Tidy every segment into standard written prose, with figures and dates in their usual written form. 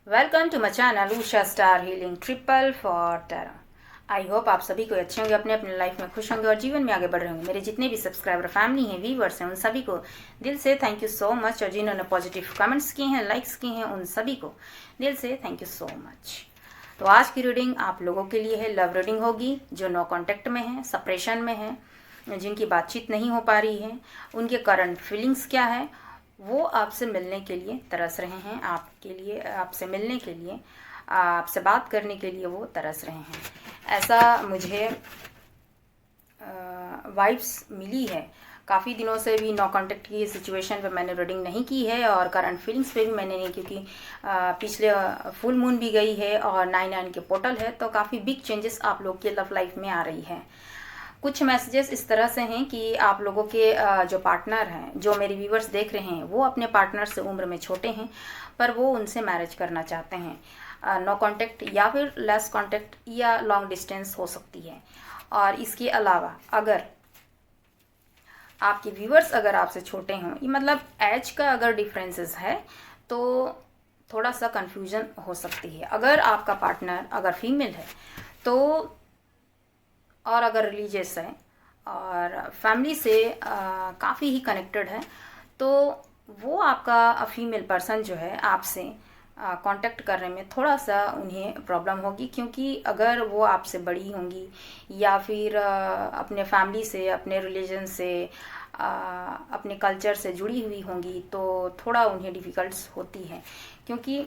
Welcome to my channel Usha star healing triple four tarot. I hope आप सभी को अच्छे होंगे, अपने अपने लाइफ में खुश होंगे और जीवन में आगे बढ़ रहे होंगे। मेरे जितने भी सब्सक्राइबर फैमिली हैं, व्यूवर्स हैं, उन सभी को दिल से थैंक यू सो मच। और जिन्होंने पॉजिटिव कमेंट्स किए हैं, लाइक्स किए हैं, उन सभी को दिल से थैंक यू सो मच। तो आज की रीडिंग आप लोगों के लिए है, लव रीडिंग होगी। जो नो कॉन्टेक्ट में है, सप्रेशन में है, जिनकी बातचीत नहीं हो पा रही है, उनके करंट फीलिंग्स क्या है, वो आपसे मिलने के लिए तरस रहे हैं। आपके लिए, आपसे मिलने के लिए, आपसे बात करने के लिए वो तरस रहे हैं। ऐसा मुझे वाइब्स मिली है। काफ़ी दिनों से भी नो कॉन्टेक्ट की सिचुएशन पे मैंने रीडिंग नहीं की है और करंट फीलिंग्स पे भी मैंने नहीं, क्योंकि पिछले फुल मून भी गई है और 9/9 के पोर्टल है, तो काफ़ी बिग चेंजेस आप लोग के लव लाइफ में आ रही है। कुछ मैसेजेस इस तरह से हैं कि आप लोगों के जो पार्टनर हैं, जो मेरे व्यूवर्स देख रहे हैं, वो अपने पार्टनर से उम्र में छोटे हैं, पर वो उनसे मैरिज करना चाहते हैं। नो कांटेक्ट या फिर लेस कांटेक्ट या लॉन्ग डिस्टेंस हो सकती है। और इसके अलावा अगर आपके व्यूवर्स अगर आपसे छोटे हों, ये मतलब एज का अगर डिफरेंसेस है तो थोड़ा सा कन्फ्यूजन हो सकती है। अगर आपका पार्टनर अगर फीमेल है तो, और अगर रिलीजियस है और फैमिली से काफ़ी ही कनेक्टेड है, तो वो आपका फीमेल पर्सन जो है आपसे कांटेक्ट करने में थोड़ा सा उन्हें प्रॉब्लम होगी, क्योंकि अगर वो आपसे बड़ी होंगी या फिर अपने फैमिली से, अपने रिलीजन से, अपने कल्चर से जुड़ी हुई होंगी, तो थोड़ा उन्हें डिफ़िकल्ट्स होती है। क्योंकि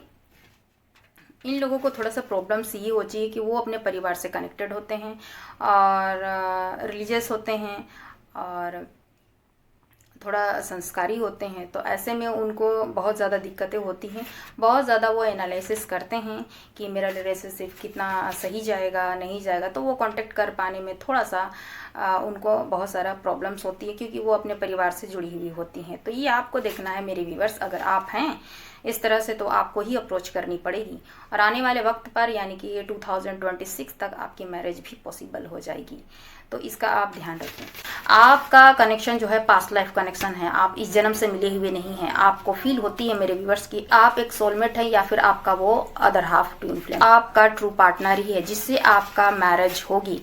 इन लोगों को थोड़ा सा प्रॉब्लम्स ये होती है कि वो अपने परिवार से कनेक्टेड होते हैं और रिलीजियस होते हैं और थोड़ा संस्कारी होते हैं, तो ऐसे में उनको बहुत ज़्यादा दिक्कतें होती हैं। बहुत ज़्यादा वो एनालिसिस करते हैं कि मेरा रिलेशनशिप कितना सही जाएगा, नहीं जाएगा, तो वो कांटेक्ट कर पाने में थोड़ा सा उनको बहुत सारा प्रॉब्लम्स होती है, क्योंकि वो अपने परिवार से जुड़ी हुई होती हैं। तो ये आपको देखना है मेरे व्यूवर्स, अगर आप हैं इस तरह से तो आपको ही अप्रोच करनी पड़ेगी और आने वाले वक्त पर, यानी कि 2026 तक आपकी मैरिज भी पॉसिबल हो जाएगी। तो इसका आप ध्यान रखें। आपका कनेक्शन जो है पास्ट लाइफ कनेक्शन है, आप इस जन्म से मिले हुए नहीं हैं। आपको फील होती है मेरे व्यूवर्स की आप एक सोलमेट है या फिर आपका वो अदर हाफ ट्विन फ्लेम आपका ट्रू पार्टनर ही है, जिससे आपका मैरिज होगी।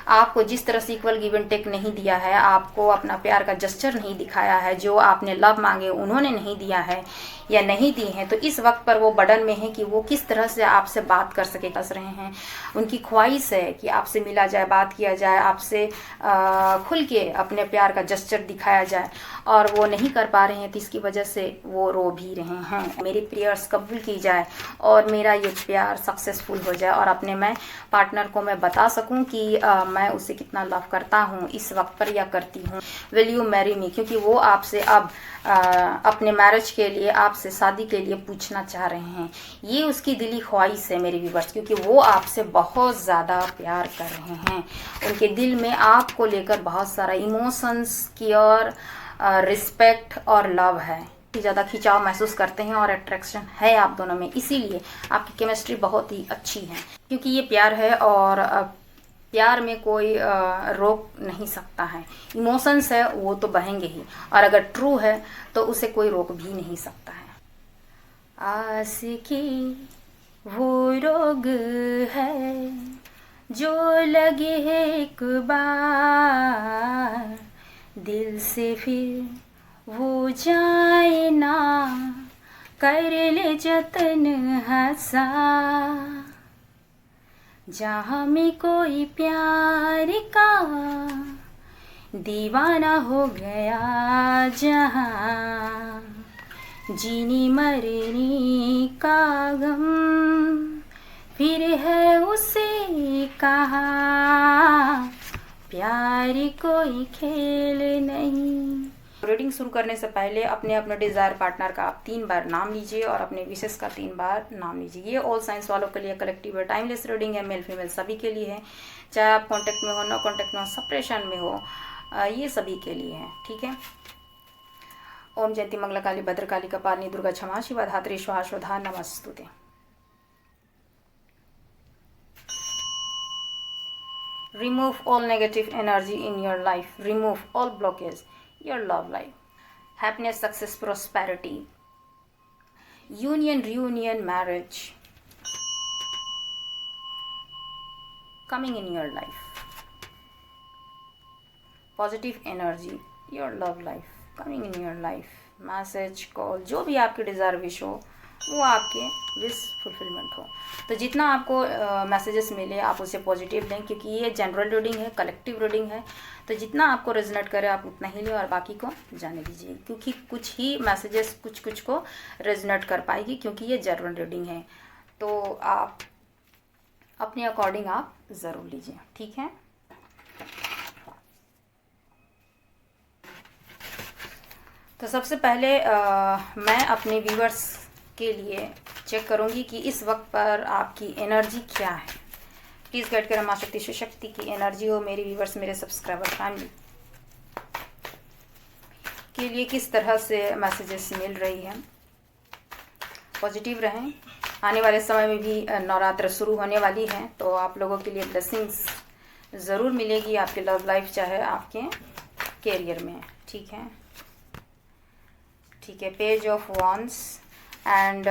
आपको जिस तरह से इक्वल गिव एंड टेक नहीं दिया है, आपको अपना प्यार का जस्चर नहीं दिखाया है, जो आपने लव मांगे उन्होंने नहीं दिया है या नहीं दी हैं, तो इस वक्त पर वो बर्डन में है कि वो किस तरह से आपसे बात कर सके। कस रहे हैं, उनकी ख्वाहिश है कि आपसे मिला जाए, बात किया जाए, आपसे खुल के अपने प्यार का जस्चर दिखाया जाए, और वो नहीं कर पा रहे हैं, तो इसकी वजह से वो रो भी रहे हैं। मेरी प्रेयर्स कबूल की जाए और मेरा ये प्यार सक्सेसफुल हो जाए और अपने मैं पार्टनर को मैं बता सकूं कि मैं उसे कितना लव करता हूं इस वक्त पर, या करती हूं। विल यू मैरी मी, क्योंकि वो आपसे अब अपने मैरिज के लिए, आपसे शादी के लिए पूछना चाह रहे हैं। ये उसकी दिली ख्वाहिश है मेरे व्यूवर्स, क्योंकि वो आपसे बहुत ज़्यादा प्यार कर रहे हैं। उनके दिल में आपको लेकर बहुत सारा इमोशंस, केयर, रिस्पेक्ट और लव है। ज़्यादा खिंचाव महसूस करते हैं और अट्रैक्शन है आप दोनों में, इसीलिए आपकी केमिस्ट्री बहुत ही अच्छी है। क्योंकि ये प्यार है और प्यार में कोई रोक नहीं सकता है। इमोशंस है वो तो बहेंगे ही, और अगर ट्रू है तो उसे कोई रोक भी नहीं सकता है। आशिकी वो रोग है जो लगे एक बार, दिल से फिर वो जाए ना, कर ले जतन हंसा। जहाँ में कोई प्यार का दीवाना हो गया, जहाँ जीने मरने का गम फिर है उसे कहा, प्यार कोई खेल नहीं। रीडिंग शुरू करने से पहले अपने अपने डिज़ायर पार्टनर का आप 3 बार नाम लीजिए और अपने विशेष का 3 बार नाम लीजिए। ये ऑल साइंस वालों के लिए कलेक्टिव टाइमलेस रीडिंग है, मेल फीमेल सभी के लिए है, चाहे आप कांटेक्ट में हो, नो कांटेक्ट में हो, सेपरेशन में हो, ये सभी के लिए है। ठीक है। ओम जयंती मंगला काली भद्रकाली कपालिनी दुर्गा क्षमा शिवा धात्री स्वाहा स्वधा नमस्तुते। Remove all negative energy in your life. Remove all blockage. Your love life. Happiness, success, prosperity. Union, reunion, marriage coming in your life, positive energy, your love life coming in your life, message, call, जो भी आपकी desire wish हो वो आपके wish fulfilment हो। तो जितना आपको मैसेजेस मिले आप उसे पॉजिटिव लें, क्योंकि ये जनरल रीडिंग है, कलेक्टिव रीडिंग है। तो जितना आपको रेजोनेट करे आप उतना ही लें और बाकी को जाने दीजिए, क्योंकि कुछ ही मैसेजेस कुछ को रेजोनेट कर पाएगी, क्योंकि ये जनरल रीडिंग है। तो आप अपने अकॉर्डिंग आप ज़रूर लीजिए, ठीक है। तो सबसे पहले मैं अपने व्यूअर्स के लिए चेक करूंगी कि इस वक्त पर आपकी एनर्जी क्या है। प्लीज़ गाइड करें माँ शक्ति शिवशक्ति की एनर्जी हो मेरे व्यूअर्स, मेरे सब्सक्राइबर फैमिली के लिए किस तरह से मैसेजेस मिल रही है। पॉजिटिव रहें। आने वाले समय में भी नवरात्र शुरू होने वाली है, तो आप लोगों के लिए ब्लेसिंग्स ज़रूर मिलेगी आपके लव लाइफ चाहे आपके कैरियर में, ठीक है। ठीक है, page of wands and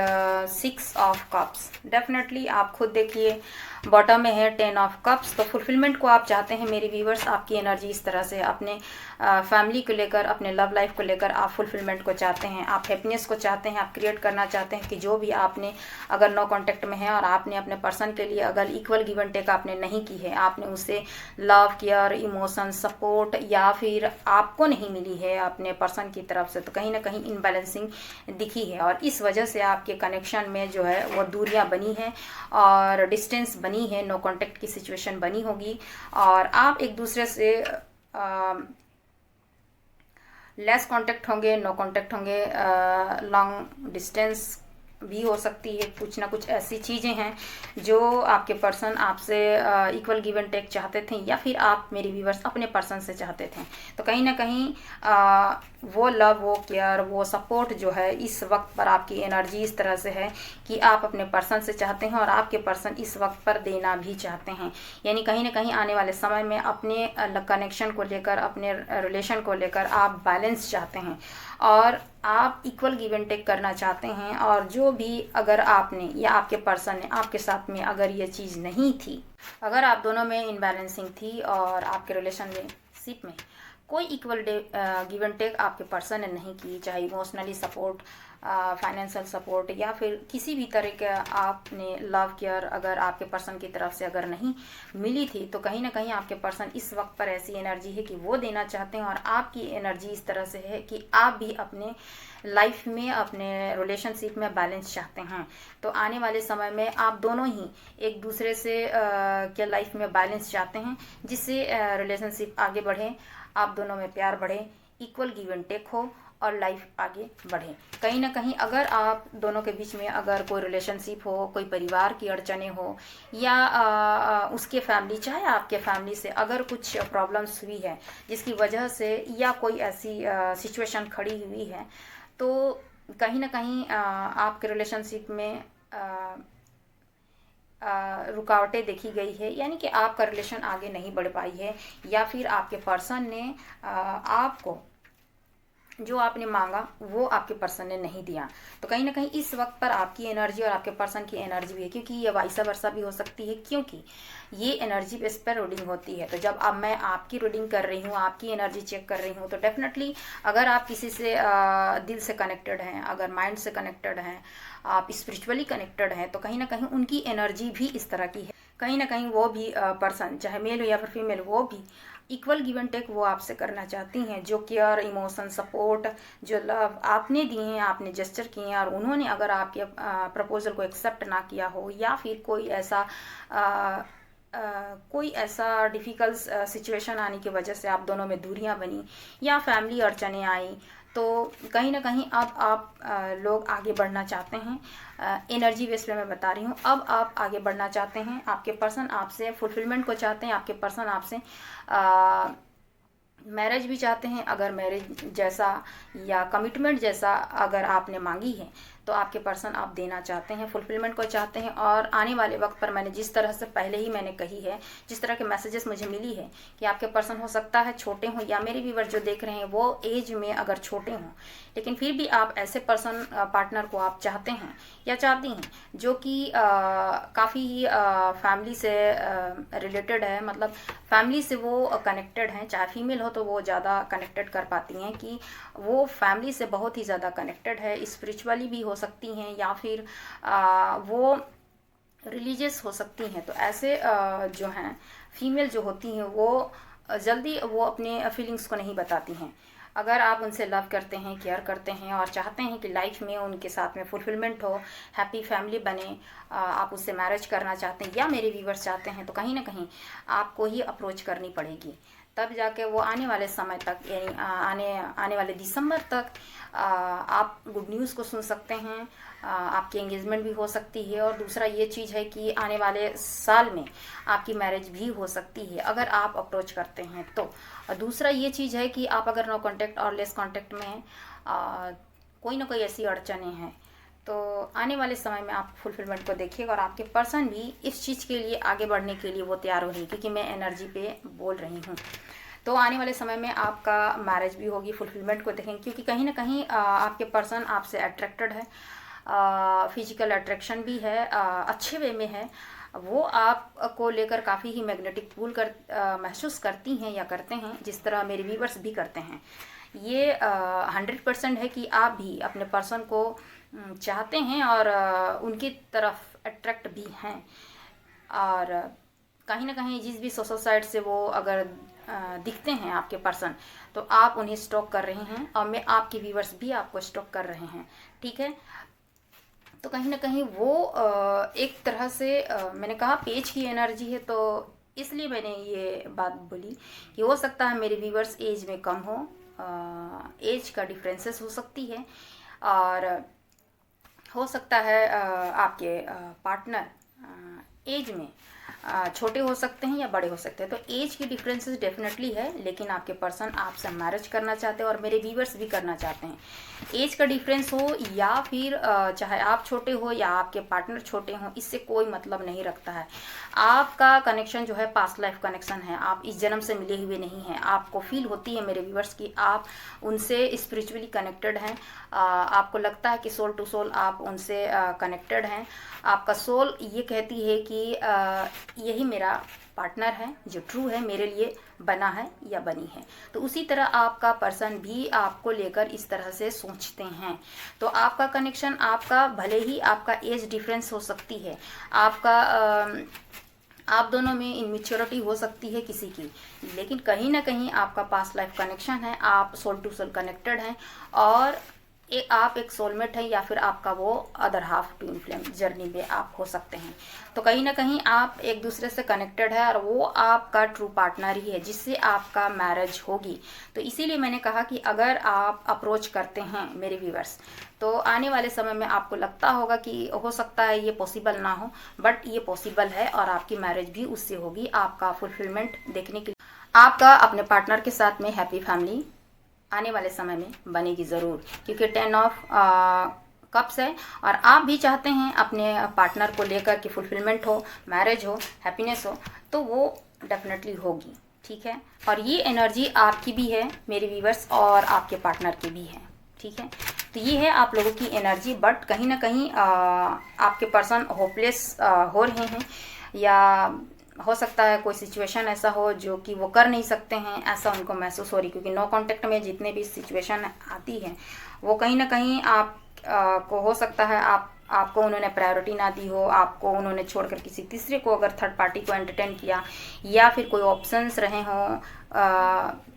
6 of cups. Definitely आप खुद देखिए बॉटम में है 10 ऑफ कप्स। तो फुलफिलमेंट को आप चाहते हैं मेरे व्यूवर्स, आपकी एनर्जी इस तरह से अपने फैमिली को लेकर, अपने लव लाइफ को लेकर आप फुलफिलमेंट को चाहते हैं, आप हैप्पीनेस को चाहते हैं, आप क्रिएट करना चाहते हैं कि जो भी आपने अगर नो कांटेक्ट में है और आपने अपने पर्सन के लिए अगर इक्वल गिव एंड टेक आपने नहीं की है, आपने उसे लव, केयर, इमोशन, सपोर्ट या फिर आपको नहीं मिली है अपने पर्सन की तरफ से, तो कहीं ना कहीं इनबैलेंसिंग दिखी है और इस वजह से आपके कनेक्शन में जो है वो दूरियां बनी हैं और डिस्टेंस बनी है, नो कांटेक्ट की सिचुएशन बनी होगी और आप एक दूसरे से लेस कांटेक्ट होंगे, नो कांटेक्ट होंगे, लॉन्ग डिस्टेंस भी हो सकती है। कुछ ना कुछ ऐसी चीज़ें हैं जो आपके पर्सन आपसे इक्वल गिव एंड टेक चाहते थे या फिर आप मेरे व्यूवर्स अपने पर्सन से चाहते थे। तो कहीं ना कहीं वो लव, वो केयर, वो सपोर्ट जो है इस वक्त पर आपकी एनर्जी इस तरह से है कि आप अपने पर्सन से चाहते हैं और आपके पर्सन इस वक्त पर देना भी चाहते हैं। यानी कहीं ना कहीं आने वाले समय में अपने कनेक्शन को लेकर, अपने रिलेशन को लेकर आप बैलेंस चाहते हैं और आप इक्वल गिव एंड टेक करना चाहते हैं। और जो भी अगर आपने या आपके पर्सन ने आपके साथ में अगर ये चीज़ नहीं थी, अगर आप दोनों में इनबैलेंसिंग थी और आपके रिलेशनशिप में कोई इक्वल गिव एंड टेक आपके पर्सन ने नहीं की, चाहे इमोशनली सपोर्ट, फाइनेंशियल सपोर्ट या फिर किसी भी तरह का आपने लव केयर अगर आपके पर्सन की तरफ से अगर नहीं मिली थी, तो कहीं ना कहीं आपके पर्सन इस वक्त पर ऐसी एनर्जी है कि वो देना चाहते हैं और आपकी एनर्जी इस तरह से है कि आप भी अपने लाइफ में, अपने रिलेशनशिप में बैलेंस चाहते हैं। तो आने वाले समय में आप दोनों ही एक दूसरे से के लाइफ में बैलेंस चाहते हैं, जिससे रिलेशनशिप आगे बढ़े, आप दोनों में प्यार बढ़े, इक्वल गिव एंड टेक हो और लाइफ आगे बढ़े। कहीं ना कहीं अगर आप दोनों के बीच में अगर कोई रिलेशनशिप हो, कोई परिवार की अड़चने हो या उसके फैमिली चाहे आपके फैमिली से अगर कुछ प्रॉब्लम्स हुई है जिसकी वजह से या कोई ऐसी सिचुएशन खड़ी हुई है, तो कहीं ना कहीं आपके रिलेशनशिप में रुकावटें देखी गई है, यानी कि आपका रिलेशन आगे नहीं बढ़ पाई है या फिर आपके पर्सन ने आपको जो आपने मांगा वो आपके पर्सन ने नहीं दिया। तो कहीं ना कहीं इस वक्त पर आपकी एनर्जी और आपके पर्सन की एनर्जी भी है, क्योंकि ये वाइसा वर्सा भी हो सकती है, क्योंकि ये एनर्जी बेस पर रीडिंग होती है। तो जब अब मैं आपकी रीडिंग कर रही हूँ, आपकी एनर्जी चेक कर रही हूँ, तो डेफिनेटली अगर आप किसी से दिल से कनेक्टेड हैं, अगर माइंड से कनेक्टेड हैं, आप स्पिरिचुअली कनेक्टेड हैं, तो कहीं ना कहीं उनकी एनर्जी भी इस तरह की है। कहीं ना कहीं वो भी पर्सन चाहे मेल हो या फिर फीमेल, वो भी इक्वल गिव एंड टेक वो आपसे करना चाहती हैं। जो केयर, इमोशन, सपोर्ट, जो लव आपने दिए हैं, आपने जेस्चर किए हैं और उन्होंने अगर आपके प्रपोजल को एक्सेप्ट ना किया हो या फिर कोई ऐसा डिफ़िकल्ट सिचुएशन आने की वजह से आप दोनों में दूरियां बनी या फैमिली अड़चने आई, तो कहीं ना कहीं अब आप लोग आगे बढ़ना चाहते हैं। एनर्जी बेस पे मैं बता रही हूँ, अब आप आगे बढ़ना चाहते हैं, आपके पर्सन आपसे फुलफिलमेंट को चाहते हैं, आपके पर्सन आपसे मैरिज भी चाहते हैं, अगर मैरिज जैसा या कमिटमेंट जैसा अगर आपने मांगी है तो आपके पर्सन आप देना चाहते हैं, फुलफिलमेंट को चाहते हैं। और आने वाले वक्त पर मैंने जिस तरह से पहले ही मैंने कही है, जिस तरह के मैसेजेस मुझे मिली है कि आपके पर्सन हो सकता है छोटे हों, या मेरे व्यूअर जो देख रहे हैं वो एज में अगर छोटे हों, लेकिन फिर भी आप ऐसे पर्सन पार्टनर को आप चाहते हैं या चाहती हैं जो कि काफ़ी ही फैमिली से रिलेटेड है, मतलब फैमिली से वो कनेक्टेड हैं। चाहे फीमेल हो तो वो ज़्यादा कनेक्टेड कर पाती हैं कि वो फैमिली से बहुत ही ज़्यादा कनेक्टेड है, स्पिरिचुअली भी हो सकती हैं या फिर वो रिलीजियस हो सकती हैं। तो ऐसे जो हैं फीमेल जो होती हैं वो जल्दी वो अपने फीलिंग्स को नहीं बताती हैं। अगर आप उनसे लव करते हैं, केयर करते हैं और चाहते हैं कि लाइफ में उनके साथ में फुलफिलमेंट हो, हैप्पी फैमिली बने, आप उससे मैरिज करना चाहते हैं या मेरे व्यूवर्स चाहते हैं, तो कहीं ना कहीं आपको ही अप्रोच करनी पड़ेगी। तब जाके वो आने वाले समय तक, यानी आने वाले दिसंबर तक आप गुड न्यूज़ को सुन सकते हैं, आपकी एंगेजमेंट भी हो सकती है। और दूसरा ये चीज़ है कि आने वाले साल में आपकी मैरिज भी हो सकती है अगर आप अप्रोच करते हैं तो। और दूसरा ये चीज़ है कि आप अगर नो कांटेक्ट और लेस कांटेक्ट में हैं, कोई ना कोई ऐसी अड़चनें हैं, तो आने वाले समय में आप फुलफिलमेंट को देखिएगा और आपके पर्सन भी इस चीज़ के लिए आगे बढ़ने के लिए वो तैयार हो रही है, क्योंकि मैं एनर्जी पे बोल रही हूँ। तो आने वाले समय में आपका मैरिज भी होगी, फुलफिलमेंट को देखेंगे, क्योंकि कहीं ना कहीं आपके पर्सन आपसे अट्रैक्टेड है, फिजिकल अट्रैक्शन भी है, अच्छे वे में है। वो आपको लेकर काफ़ी ही मैग्नेटिक पुल महसूस करती हैं या करते हैं, जिस तरह मेरे व्यूवर्स भी करते हैं। ये 100% है कि आप भी अपने पर्सन को चाहते हैं और उनकी तरफ अट्रैक्ट भी हैं। और कहीं ना कहीं जिस भी सोशल साइट से वो अगर दिखते हैं आपके पर्सन, तो आप उन्हें स्टॉक कर रहे हैं और मैं आपके व्यूवर्स भी आपको स्टॉक कर रहे हैं, ठीक है। तो कहीं ना कहीं वो एक तरह से मैंने कहा पेज की एनर्जी है, तो इसलिए मैंने ये बात बोली कि हो सकता है मेरे व्यूवर्स एज में कम हो, एज का डिफरेंसेस हो सकती है, और हो सकता है आपके पार्टनर एज में छोटे हो सकते हैं या बड़े हो सकते हैं। तो एज की डिफरेंसेस डेफिनेटली है, लेकिन आपके पर्सन आपसे मैरिज करना चाहते हैं और मेरे व्यूवर्स भी करना चाहते हैं। एज का डिफरेंस हो या फिर चाहे आप छोटे हो या आपके पार्टनर छोटे हों, इससे कोई मतलब नहीं रखता है। आपका कनेक्शन जो है पास्ट लाइफ कनेक्शन है, आप इस जन्म से मिले हुए नहीं हैं। आपको फील होती है मेरे व्यूवर्स की आप उनसे स्पिरिचुअली कनेक्टेड हैं, आपको लगता है कि सोल टू सोल आप उनसे कनेक्टेड हैं। आपका सोल ये कहती है कि यही मेरा पार्टनर है जो ट्रू है, मेरे लिए बना है या बनी है। तो उसी तरह आपका पर्सन भी आपको लेकर इस तरह से सोचते हैं। तो आपका कनेक्शन, आपका भले ही आपका एज डिफरेंस हो सकती है, आपका आप दोनों में इनमेच्योरिटी हो सकती है किसी की, लेकिन कहीं ना कहीं आपका पास्ट लाइफ कनेक्शन है, आप सोल टू सोल कनेक्टेड हैं और आप एक सोलमेट है या फिर आपका वो other half twin flame journey में आप हो सकते हैं। तो कहीं ना कहीं आप एक दूसरे से कनेक्टेड है और वो आपका ट्रू पार्टनर ही है जिससे आपका मैरिज होगी। तो इसीलिए मैंने कहा कि अगर आप अप्रोच करते हैं मेरे व्यूअर्स, तो आने वाले समय में आपको लगता होगा कि हो सकता है ये पॉसिबल ना हो, बट ये पॉसिबल है और आपकी मैरिज भी उससे होगी। आपका फुलफिलमेंट देखने के लिए आपका अपने पार्टनर के साथ में हैप्पी फैमिली आने वाले समय में बनेगी ज़रूर, क्योंकि 10 ऑफ कप्स है और आप भी चाहते हैं अपने पार्टनर को लेकर कि फुलफिलमेंट हो, मैरिज हो, हैप्पीनेस हो, तो वो डेफिनेटली होगी, ठीक है। और ये एनर्जी आपकी भी है मेरे व्यूवर्स और आपके पार्टनर की भी है, ठीक है। तो ये है आप लोगों की एनर्जी, बट कहीं ना कहीं आपके पर्सन होपलेस हो रहे हैं, या हो सकता है कोई सिचुएशन ऐसा हो जो कि वो कर नहीं सकते हैं, ऐसा उनको महसूस हो रही, क्योंकि नो कांटेक्ट में जितने भी सिचुएशन आती है वो कहीं ना कहीं आप को हो सकता है आपको उन्होंने प्रायोरिटी ना दी हो, आपको उन्होंने छोड़कर किसी तीसरे को अगर थर्ड पार्टी को एंटरटेन किया, या फिर कोई ऑप्शंस रहे हों,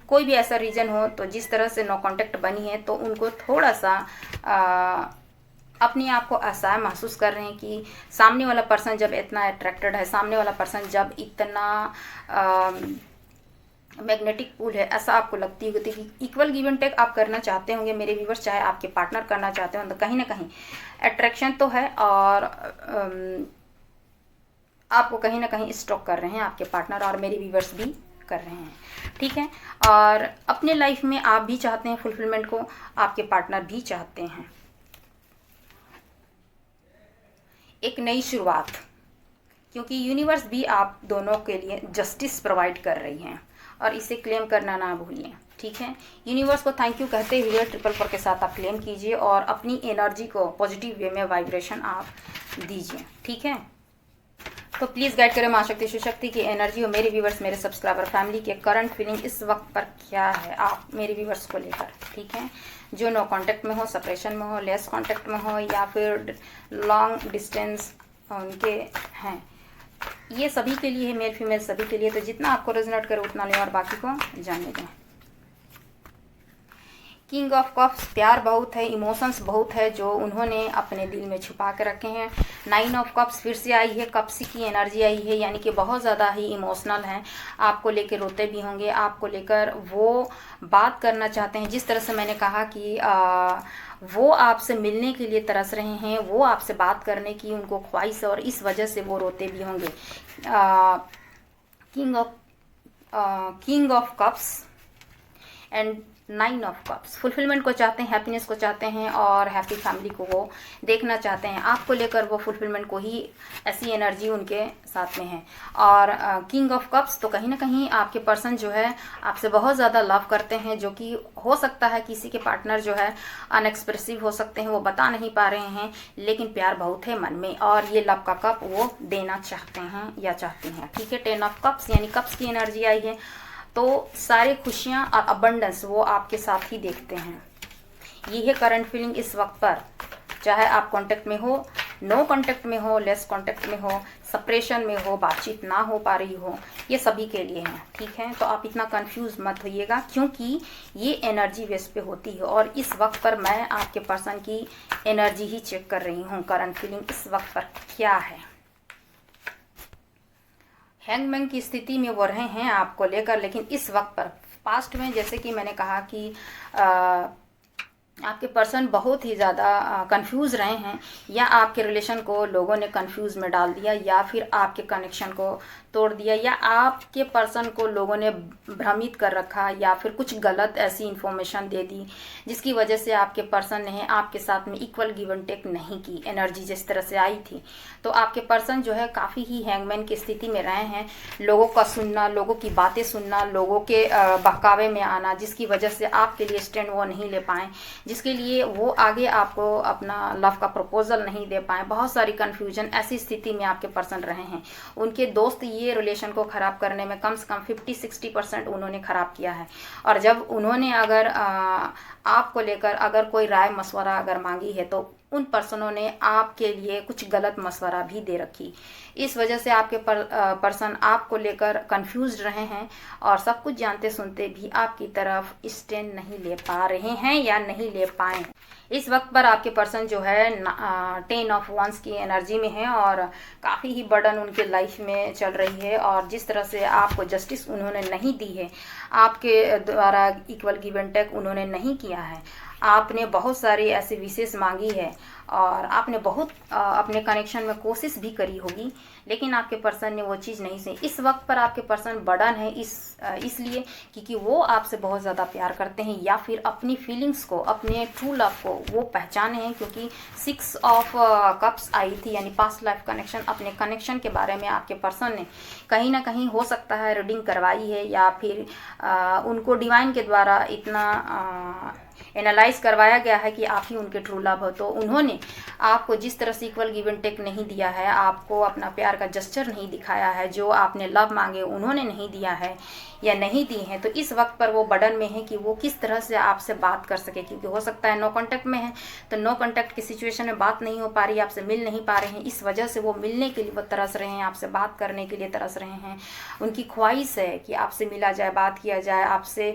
कोई भी ऐसा रीज़न हो, तो जिस तरह से नो कांटेक्ट बनी है तो उनको थोड़ा सा अपने आप को असहाय महसूस कर रहे हैं कि सामने वाला पर्सन जब इतना अट्रैक्टेड है, सामने वाला पर्सन जब इतना मैग्नेटिक पुल है, ऐसा आपको लगती होगी कि इक्वल गिव एंड टेक आप करना चाहते होंगे मेरे व्यूवर्स, चाहे आपके पार्टनर करना चाहते हो, तो कहीं ना कहीं अट्रैक्शन तो है और आपको कहीं ना कहीं स्टॉक कर रहे हैं आपके पार्टनर और मेरे व्यूवर्स भी कर रहे हैं, ठीक है। और अपने लाइफ में आप भी चाहते हैं फुलफिलमेंट को, आपके पार्टनर भी चाहते हैं एक नई शुरुआत, क्योंकि यूनिवर्स भी आप दोनों के लिए जस्टिस प्रोवाइड कर रही हैं और इसे क्लेम करना ना भूलिए, ठीक है। यूनिवर्स को थैंक यू कहते हुए 444 के साथ आप क्लेम कीजिए और अपनी एनर्जी को पॉजिटिव वे में वाइब्रेशन आप दीजिए, ठीक है। तो प्लीज़ गाइड करें माँ शक्ति शिवशक्ति की एनर्जी और मेरे व्यूवर्स, मेरे सब्सक्राइबर फैमिली के करंट फीलिंग इस वक्त पर क्या है आप मेरे व्यूवर्स को लेकर, ठीक है। जो नो कांटेक्ट में हो, सेपरेशन में हो, लेस कांटेक्ट में हो या फिर लॉन्ग डिस्टेंस उनके हैं, ये सभी के लिए है, मेल फीमेल सभी के लिए। तो जितना आपको रेजोनेट करे उतना लें और बाकी को जाने दें। किंग ऑफ कप्स, प्यार बहुत है, इमोशंस बहुत है जो उन्होंने अपने दिल में छुपा के रखे हैं। 9 ऑफ कप्स फिर से आई है, कप्स की एनर्जी आई है, यानी कि बहुत ज़्यादा ही इमोशनल हैं, आपको लेकर रोते भी होंगे, आपको लेकर वो बात करना चाहते हैं। जिस तरह से मैंने कहा कि वो आपसे मिलने के लिए तरस रहे हैं, वो आपसे बात करने की उनको ख्वाहिश है और इस वजह से वो रोते भी होंगे। King of cups and 9 of cups, fulfilment को चाहते हैं, हैप्पीनेस को चाहते हैं और हैप्पी फैमिली को वो देखना चाहते हैं। आपको लेकर वो फुलफिलमेंट को ही ऐसी एनर्जी उनके साथ में है। और किंग ऑफ कप्स तो कहीं ना कहीं आपके पर्सन जो है आपसे बहुत ज़्यादा लव करते हैं, जो कि हो सकता है किसी के पार्टनर जो है अनएक्सप्रेसिव हो सकते हैं, वो बता नहीं पा रहे हैं, लेकिन प्यार बहुत है मन में और ये लव का कप वो देना चाहते हैं या चाहती हैं, ठीक है। 10 ऑफ कप्स यानी कप्स की एनर्जी आई है, तो सारी खुशियां और अबंडेंस वो आपके साथ ही देखते हैं। ये है करंट फीलिंग इस वक्त पर, चाहे आप कांटेक्ट में हो, नो कांटेक्ट में हो, लेस कांटेक्ट में हो, सेपरेशन में हो, बातचीत ना हो पा रही हो, ये सभी के लिए है, ठीक है। तो आप इतना कंफ्यूज मत होइएगा, क्योंकि ये एनर्जी बेस पे होती है और इस वक्त पर मैं आपके पर्सन की एनर्जी ही चेक कर रही हूँ। करंट फीलिंग इस वक्त पर क्या है। हैंगमैन की स्थिति में वो रहे हैं आपको लेकर, लेकिन इस वक्त पर पास्ट में जैसे कि मैंने कहा कि आपके पर्सन बहुत ही ज़्यादा कंफ्यूज रहे हैं, या आपके रिलेशन को लोगों ने कंफ्यूज में डाल दिया, या फिर आपके कनेक्शन को तोड़ दिया, या आपके पर्सन को लोगों ने भ्रमित कर रखा, या फिर कुछ गलत ऐसी इन्फॉर्मेशन दे दी जिसकी वजह से आपके पर्सन ने आपके साथ में इक्वल गिव एंड टेक नहीं की। एनर्जी जिस तरह से आई थी, तो आपके पर्सन जो है काफ़ी ही हैंगमैन की स्थिति में रहे हैं। लोगों का सुनना, लोगों की बातें सुनना, लोगों के बहकावे में आना, जिसकी वजह से आपके लिए स्टैंड वो नहीं ले पाए, जिसके लिए वो आगे आपको अपना लव का प्रपोजल नहीं दे पाए। बहुत सारी कन्फ्यूजन ऐसी स्थिति में आपके पर्सन रहे हैं। उनके दोस्त ये रिलेशन को ख़राब करने में कम से कम 50-60% उन्होंने ख़राब किया है। और जब उन्होंने अगर आपको लेकर अगर कोई राय मशवरा अगर मांगी है, तो उन पर्सनों ने आपके लिए कुछ गलत मशवरा भी दे रखी। इस वजह से आपके पर्सन आपको लेकर कंफ्यूज रहे हैं और सब कुछ जानते सुनते भी आपकी तरफ स्टैंड नहीं ले पा रहे हैं या नहीं ले पाए। इस वक्त पर आपके पर्सन जो है 10 ऑफ वंस की एनर्जी में है और काफ़ी ही बर्डन उनके लाइफ में चल रही है। और जिस तरह से आपको जस्टिस उन्होंने नहीं दी है, आपके द्वारा इक्वल गिव एंड टेक उन्होंने नहीं किया है, आपने बहुत सारी ऐसी विशेष मांगी है और आपने बहुत अपने कनेक्शन में कोशिश भी करी होगी, लेकिन आपके पर्सन ने वो चीज़ नहीं सही। इस वक्त पर आपके पर्सन बर्डन है इसलिए क्योंकि वो आपसे बहुत ज़्यादा प्यार करते हैं, या फिर अपनी फीलिंग्स को, अपने ट्रू लव को वो पहचाने हैं। क्योंकि 6 ऑफ कप्स आई थी, यानी पास्ट लाइफ कनेक्शन। अपने कनेक्शन के बारे में आपके पर्सन ने कहीं ना कहीं हो सकता है रीडिंग करवाई है, या फिर उनको डिवाइन के द्वारा इतना एनालाइज करवाया गया है कि आप ही उनके ट्रू लव हो। तो उन्होंने आपको जिस तरह से इक्वल गिव एंड टेक नहीं दिया है, आपको अपना प्यार का जस्चर नहीं दिखाया है, जो आपने लव मांगे उन्होंने नहीं दिया है या नहीं दी हैं, तो इस वक्त पर वो बर्डन में है कि वो किस तरह से आपसे बात कर सके। क्योंकि हो सकता है नो कांटेक्ट में है, तो नो कांटेक्ट की सिचुएशन में बात नहीं हो पा रही, आपसे मिल नहीं पा रहे हैं। इस वजह से वो मिलने के लिए वो तरस रहे हैं, आपसे बात करने के लिए तरस रहे हैं। उनकी ख्वाहिश है कि आपसे मिला जाए, बात किया जाए, आपसे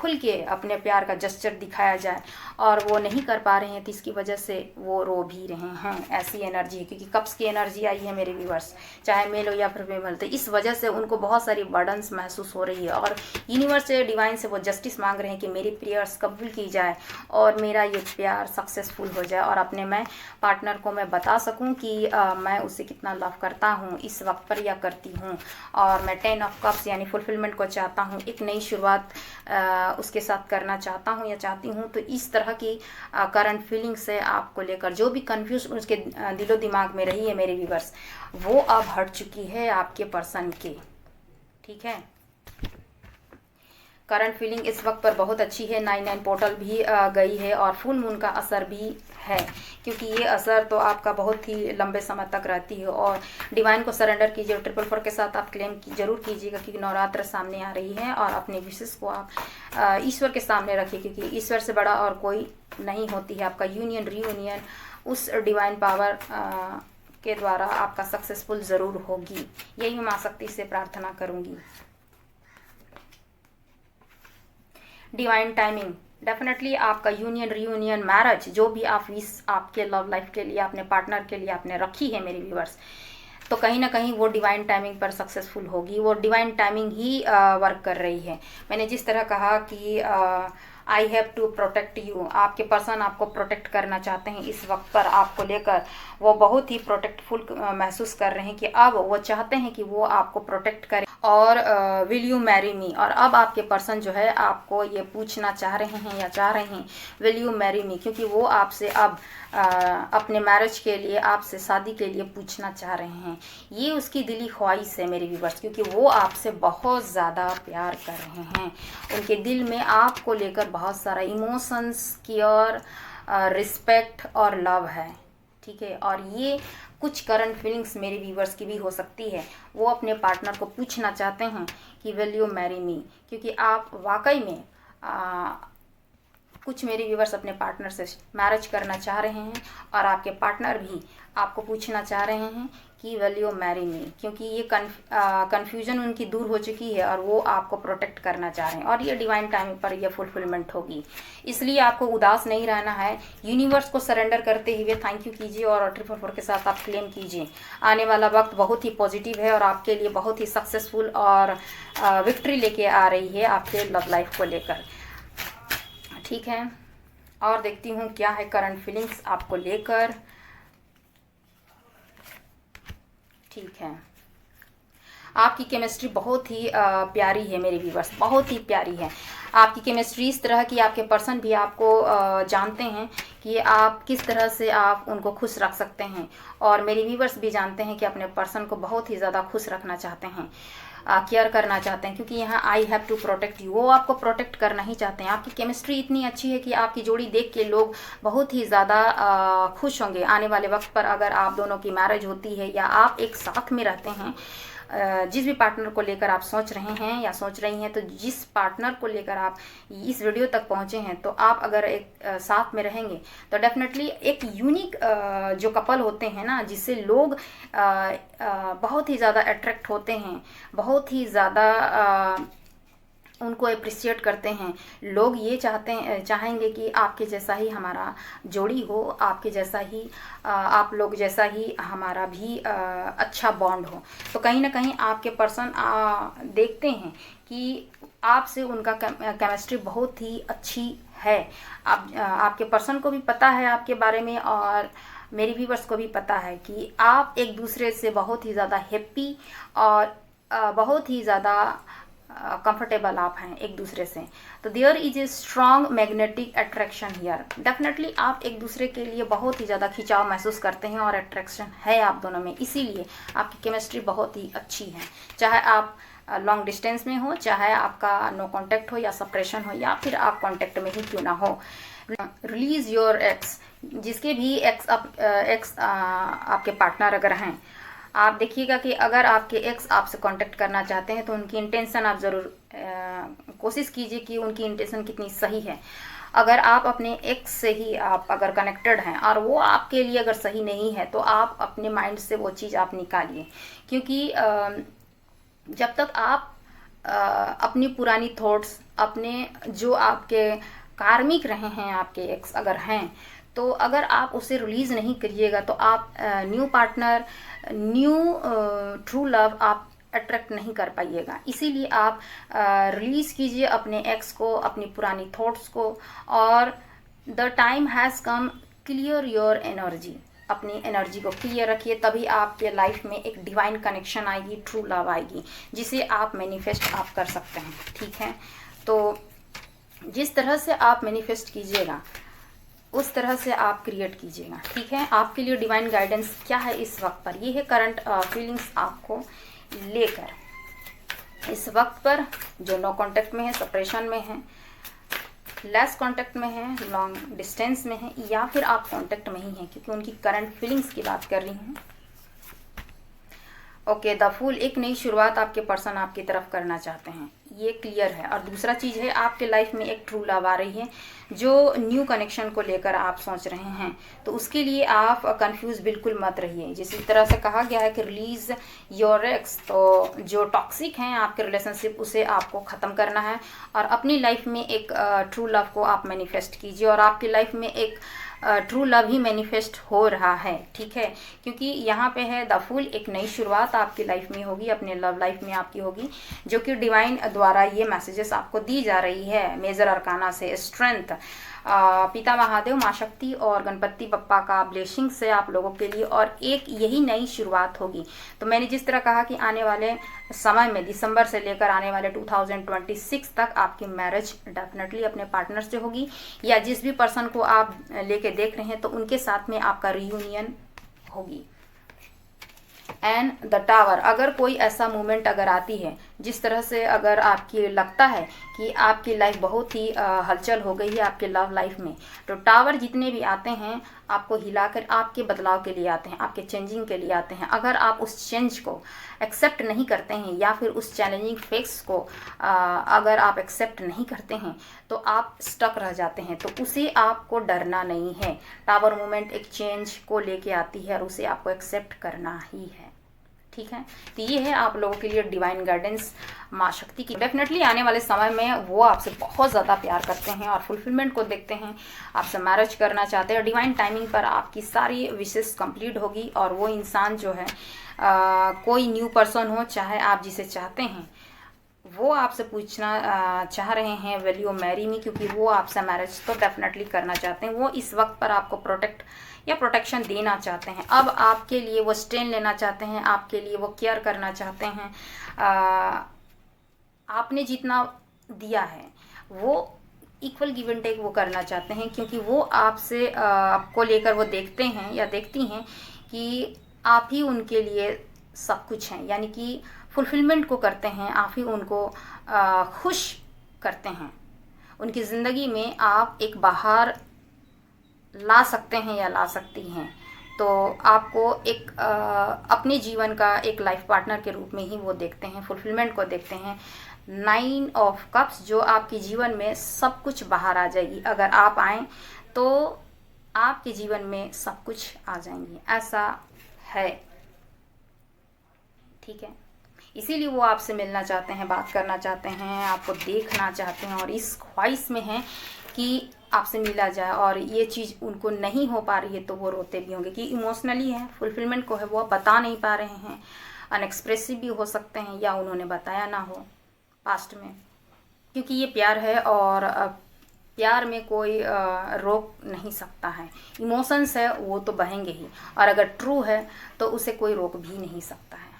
खुल के अपने प्यार का जस्चर दिखाया जाए, और वो नहीं कर पा रहे हैं, तो इसकी वजह से वो रो भी रहे हैं। ऐसी एनर्जी है, क्योंकि कप्स की एनर्जी आई है मेरे व्यूअर्स, चाहे मेल हो या फिर फीमेल। तो इस वजह से उनको बहुत सारी बर्डन्स महसूस महसूस हो रही है, और यूनिवर्स से, डिवाइन से वो जस्टिस मांग रहे हैं कि मेरी प्रेयर्स कबूल की जाए और मेरा ये प्यार सक्सेसफुल हो जाए, और अपने मैं पार्टनर को मैं बता सकूं कि मैं उसे कितना लव करता हूं इस वक्त पर, या करती हूं, और मैं 10 ऑफ कप्स यानी फुलफिलमेंट को चाहता हूं, एक नई शुरुआत उसके साथ करना चाहता हूं या चाहती हूं। तो इस तरह की करंट फीलिंग्स है आपको लेकर, जो भी कंफ्यूज उसके दिलो दिमाग में रही है मेरे व्यूअर्स, वो अब हट चुकी है आपके पर्सन के। ठीक है, करंट फीलिंग इस वक्त पर बहुत अच्छी है। 9 पोर्टल भी गई है और फुल मून का असर भी है, क्योंकि ये असर तो आपका बहुत ही लंबे समय तक रहती है। और डिवाइन को सरेंडर कीजिए, 444 के साथ आप क्लेम जरूर कीजिएगा, क्योंकि नवरात्र सामने आ रही है, और अपने विशेष को आप ईश्वर के सामने रखिए, क्योंकि ईश्वर से बड़ा और कोई नहीं होती है। आपका यूनियन रीयूनियन उस डिवाइन पावर के द्वारा आपका सक्सेसफुल ज़रूर होगी, यही मैं माँ शक्ति से प्रार्थना करूँगी। डिवाइन टाइमिंग, डेफिनेटली आपका यूनियन रीयूनियन मैरिज, जो भी आप विश आपके लव लाइफ के लिए, अपने पार्टनर के लिए आपने रखी है मेरे व्यूअर्स, तो कहीं ना कहीं वो डिवाइन टाइमिंग पर सक्सेसफुल होगी। वो डिवाइन टाइमिंग ही वर्क कर रही है। मैंने जिस तरह कहा कि I have to protect you, आपके पर्सन आपको प्रोटेक्ट करना चाहते हैं इस वक्त पर, आपको लेकर वो बहुत ही प्रोटेक्टफुल महसूस कर रहे हैं, कि अब वो चाहते हैं कि वो आपको प्रोटेक्ट करें। और विल यू मैरी मी, और अब आपके पर्सन जो है आपको ये पूछना चाह रहे हैं या चाह रहे हैं विल यू मैरी मी, क्योंकि वो आपसे अब अपने मैरिज के लिए, आपसे शादी के लिए पूछना चाह रहे हैं। ये उसकी दिली ख्वाहिश है मेरे व्यूअर्स, क्योंकि वो आपसे बहुत ज़्यादा प्यार कर रहे हैं। उनके दिल में आपको लेकर बहुत सारा इमोशंस, केयर, रिस्पेक्ट और लव है। ठीक है, और ये कुछ करंट फीलिंग्स मेरे व्यूवर्स की भी हो सकती है। वो अपने पार्टनर को पूछना चाहते हैं कि विल यू मैरी मी, क्योंकि आप वाकई में कुछ मेरे व्यूवर्स अपने पार्टनर से मैरिज करना चाह रहे हैं, और आपके पार्टनर भी आपको पूछना चाह रहे हैं कि विल यू मैरी मी, क्योंकि ये कन्फ्यूजन उनकी दूर हो चुकी है और वो आपको प्रोटेक्ट करना चाह रहे हैं, और ये डिवाइन टाइम पर ये फुलफिलमेंट होगी। इसलिए आपको उदास नहीं रहना है। यूनिवर्स को सरेंडर करते हुए थैंक यू कीजिए, और 444 के साथ आप क्लेम कीजिए। आने वाला वक्त बहुत ही पॉजिटिव है और आपके लिए बहुत ही सक्सेसफुल और विक्ट्री लेके आ रही है आपके लव लाइफ को लेकर। ठीक है, और देखती हूँ क्या है करंट फीलिंग्स आपको लेकर। ठीक है, आपकी केमिस्ट्री बहुत ही प्यारी है मेरे व्यूवर्स, बहुत ही प्यारी है आपकी केमिस्ट्री। इस तरह की आपके पर्सन भी आपको जानते हैं कि आप किस तरह से आप उनको खुश रख सकते हैं, और मेरे व्यूवर्स भी जानते हैं कि अपने पर्सन को बहुत ही ज़्यादा खुश रखना चाहते हैं, केयर करना चाहते हैं, क्योंकि यहाँ I have to protect you, वो आपको प्रोटेक्ट करना ही चाहते हैं। आपकी केमिस्ट्री इतनी अच्छी है कि आपकी जोड़ी देख के लोग बहुत ही ज़्यादा खुश होंगे आने वाले वक्त पर। अगर आप दोनों की मैरिज होती है या आप एक साथ में रहते हैं, जिस भी पार्टनर को लेकर आप सोच रहे हैं या सोच रही हैं, तो जिस पार्टनर को लेकर आप इस वीडियो तक पहुंचे हैं, तो आप अगर एक साथ में रहेंगे तो डेफिनेटली एक यूनिक जो कपल होते हैं ना, जिससे लोग बहुत ही ज़्यादा अट्रैक्ट होते हैं, बहुत ही ज़्यादा उनको अप्रिशिएट करते हैं लोग। ये चाहेंगे कि आपके जैसा ही हमारा जोड़ी हो, आपके जैसा ही आप लोग जैसा ही हमारा भी अच्छा बॉन्ड हो। तो कहीं ना कहीं आपके पर्सन देखते हैं कि आपसे उनका केमिस्ट्री बहुत ही अच्छी है। आपके पर्सन को भी पता है आपके बारे में, और मेरे व्यूअर्स को भी पता है कि आप एक दूसरे से बहुत ही ज़्यादा हैप्पी और बहुत ही ज़्यादा कंफर्टेबल आप हैं एक दूसरे से। तो there is a strong magnetic attraction here. Definitely आप एक दूसरे के लिए बहुत ही ज़्यादा खिंचाव महसूस करते हैं और अट्रैक्शन है आप दोनों में, इसीलिए आपकी केमिस्ट्री बहुत ही अच्छी है। चाहे आप लॉन्ग डिस्टेंस में हो, चाहे आपका नो कांटेक्ट हो या सेपरेशन हो, या फिर आप कांटेक्ट में ही क्यों ना हो। रिलीज योर एक्स, जिसके भी एक्स आपके पार्टनर अगर हैं, आप देखिएगा कि अगर आपके एक्स आपसे कांटेक्ट करना चाहते हैं तो उनकी इंटेंशन आप ज़रूर कोशिश कीजिए कि उनकी इंटेंशन कितनी सही है। अगर आप अपने एक्स से ही आप अगर कनेक्टेड हैं और वो आपके लिए अगर सही नहीं है, तो आप अपने माइंड से वो चीज़ आप निकालिए, क्योंकि जब तक आप अपनी पुरानी थॉट्स, अपने जो आपके कार्मिक रहे हैं आपके एक्स अगर हैं, तो अगर आप उसे रिलीज़ नहीं करिएगा तो आप new partner, new true love आप अट्रैक्ट नहीं कर पाइएगा। इसीलिए आप रिलीज़ कीजिए अपने एक्स को, अपनी पुरानी थॉट्स को, और the time has come, clear your energy, अपनी एनर्जी को क्लियर रखिए, तभी आपके लाइफ में एक डिवाइन कनेक्शन आएगी, ट्रू लव आएगी, जिसे आप मैनिफेस्ट आप कर सकते हैं। ठीक है, तो जिस तरह से आप मैनिफेस्ट कीजिएगा उस तरह से आप क्रिएट कीजिएगा। ठीक है, आपके लिए डिवाइन गाइडेंस क्या है इस वक्त पर, ये है करंट फीलिंग्स आपको लेकर। इस वक्त पर जो नो कांटेक्ट में है, सेपरेशन में है, लेस कांटेक्ट में है, लॉन्ग डिस्टेंस में है, या फिर आप कांटेक्ट में ही हैं, क्योंकि उनकी करंट फीलिंग्स की बात कर रही हूँ। ओके, द फूल, एक नई शुरुआत आपके पर्सन आपकी तरफ करना चाहते हैं, ये क्लियर है। और दूसरा चीज़ है, आपके लाइफ में एक ट्रू लव आ रही है जो न्यू कनेक्शन को लेकर आप सोच रहे हैं, तो उसके लिए आप कंफ्यूज बिल्कुल मत रहिए। जिस तरह से कहा गया है कि रिलीज योर एक्स, तो जो टॉक्सिक हैं आपके रिलेशनशिप, उसे आपको ख़त्म करना है और अपनी लाइफ में एक ट्रू लव को आप मैनिफेस्ट कीजिए, और आपकी लाइफ में एक ट्रू लव ही मैनिफेस्ट हो रहा है। ठीक है, क्योंकि यहाँ पे है द फूल, एक नई शुरुआत आपकी लाइफ में होगी, अपने लव लाइफ में आपकी होगी, जो कि डिवाइन द्वारा ये मैसेजेस आपको दी जा रही है। मेजर अरकाना से स्ट्रेंथ, पिता महादेव, माँ शक्ति और गणपति बप्पा का ब्लेसिंग से आप लोगों के लिए, और एक यही नई शुरुआत होगी। तो मैंने जिस तरह कहा कि आने वाले समय में दिसंबर से लेकर आने वाले 2026 तक आपकी मैरिज डेफिनेटली अपने पार्टनर से होगी, या जिस भी पर्सन को आप लेके देख रहे हैं तो उनके साथ में आपका रियूनियन होगी। एंड द टावर, अगर कोई ऐसा मोमेंट अगर आती है जिस तरह से अगर आपकी लगता है कि आपकी लाइफ बहुत ही हलचल हो गई है आपके लव लाइफ में, तो टावर जितने भी आते हैं आपको हिलाकर आपके बदलाव के लिए आते हैं, आपके चेंजिंग के लिए आते हैं। अगर आप उस चेंज को एक्सेप्ट नहीं करते हैं, या फिर उस चैलेंजिंग फेक्स को अगर आप एक्सेप्ट नहीं करते हैं, तो आप स्टक रह जाते हैं। तो उसे आपको डरना नहीं है। टावर मोमेंट एक चेंज को लेके आती है और उसे आपको एक्सेप्ट करना ही है। ठीक है, तो ये है आप लोगों के लिए डिवाइन गाइडेंस माँ शक्ति की। डेफिनेटली आने वाले समय में वो आपसे बहुत ज़्यादा प्यार करते हैं और फुलफिलमेंट को देखते हैं, आपसे मैरिज करना चाहते हैं, और डिवाइन टाइमिंग पर आपकी सारी विशेष कंप्लीट होगी। और वो इंसान जो है कोई न्यू पर्सन हो, चाहे आप जिसे चाहते हैं, वो आपसे पूछना चाह रहे हैं विल यू मैरी मी, क्योंकि वो आपसे मैरिज तो डेफिनेटली करना चाहते हैं। वो इस वक्त पर आपको प्रोटेक्ट या प्रोटेक्शन देना चाहते हैं। अब आपके लिए वो स्टैंड लेना चाहते हैं, आपके लिए वो केयर करना चाहते हैं। आपने जितना दिया है वो इक्वल गिव एंड टेक वो करना चाहते हैं, क्योंकि वो आपसे आपको लेकर वो देखते हैं या देखती हैं कि आप ही उनके लिए सब कुछ हैं, यानी कि फुलफिलमेंट को करते हैं, आप ही उनको खुश करते हैं। उनकी ज़िंदगी में आप एक बाहर ला सकते हैं या ला सकती हैं, तो आपको एक अपने जीवन का एक लाइफ पार्टनर के रूप में ही वो देखते हैं, फुलफिलमेंट को देखते हैं। 9 ऑफ कप्स, जो आपके जीवन में सब कुछ बाहर आ जाएगी। अगर आप आएँ तो आपके जीवन में सब कुछ आ जाएंगी, ऐसा है। ठीक है, इसीलिए वो आपसे मिलना चाहते हैं, बात करना चाहते हैं, आपको देखना चाहते हैं, और इस ख्वाहिश में हैं कि आपसे मिला जाए। और ये चीज़ उनको नहीं हो पा रही है तो वो रोते भी होंगे, कि इमोशनली है, फुलफिलमेंट को है वो बता नहीं पा रहे हैं, अनएक्सप्रेसिव भी हो सकते हैं, या उन्होंने बताया ना हो पास्ट में, क्योंकि ये प्यार है और प्यार में कोई रोक नहीं सकता है। इमोशंस है वो तो बहेंगे ही, और अगर ट्रू है तो उसे कोई रोक भी नहीं सकता है।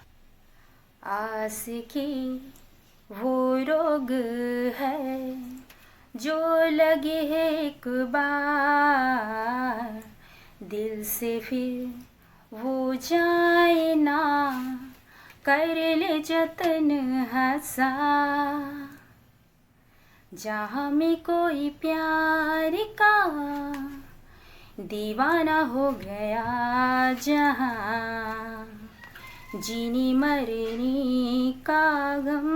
आशिकी वो रोग है जो लगे है एक बार, दिल से फिर वो जाए ना, कर ले जतन हंसा। जहाँ में कोई प्यार का दीवाना हो गया, जहाँ जीने मरने का गम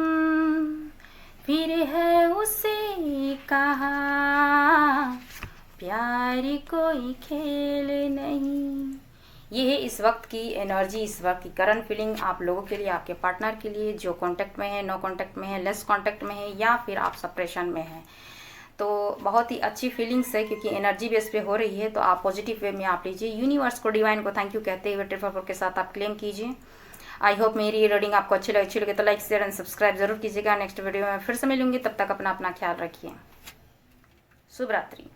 फिर है उसे कहा, प्यार कोई खेल नहीं। ये है इस वक्त की एनर्जी, इस वक्त की करंट फीलिंग आप लोगों के लिए, आपके पार्टनर के लिए, जो कांटेक्ट में है, नो कांटेक्ट में है, लेस कांटेक्ट में है, या फिर आप सेपरेशन में हैं। तो बहुत ही अच्छी फीलिंग्स है, क्योंकि एनर्जी बेस पे हो रही है, तो आप पॉजिटिव वे में आप लीजिए। यूनिवर्स को, डिवाइन को थैंक यू कहते हुए ट्रिपल 4 के साथ आप क्लेम कीजिए। आई होप मेरी रीडिंग आपको अच्छी लगे तो लाइक शेयर एंड सब्सक्राइब जरूर कीजिएगा। नेक्स्ट वीडियो में फिर से मिलूंगी, तब तक अपना ख्याल रखिए। शुभ रात्रि।